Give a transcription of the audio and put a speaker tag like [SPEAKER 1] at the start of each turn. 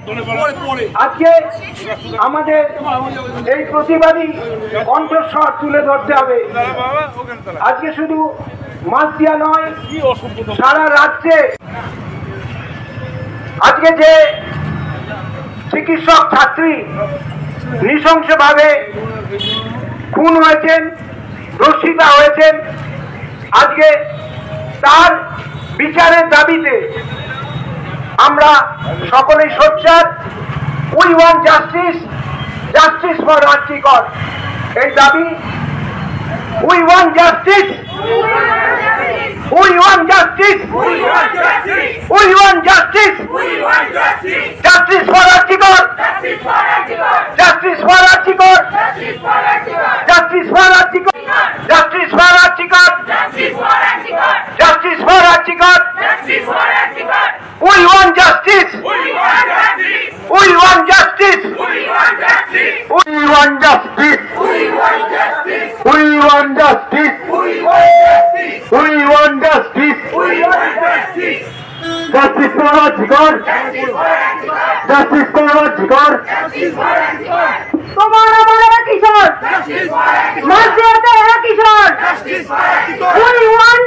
[SPEAKER 1] আজকে আমাদের এই প্রতিবাদী কণ্ঠস্বর তুলে ধরতে হবে। আজকে শুধু মাসদিয়া নয়, সারা রাজ্যে আজকে যে চিকিৎসক ছাত্রী নৃশংসভাবে খুন হয়েছেন, ধর্ষিতা হয়েছেন, আজকে তার বিচারের দাবিতে আমরা সকলেই সোচ্চার। We want justice, justice for RG Kar, এই দাবি। We want justice, we want justice, we want justice, justice for RG Kar, justice for RG Kar, justice for RG Kar, justice for RG Kar, justice for RG Kar. We want justice. We want justice. We want justice. We want justice. We want justice. Justice for Arjigar. Justice for Arjigar.
[SPEAKER 2] तुम्हारा हमारा किशोर, मस्जिद है किशोर। We want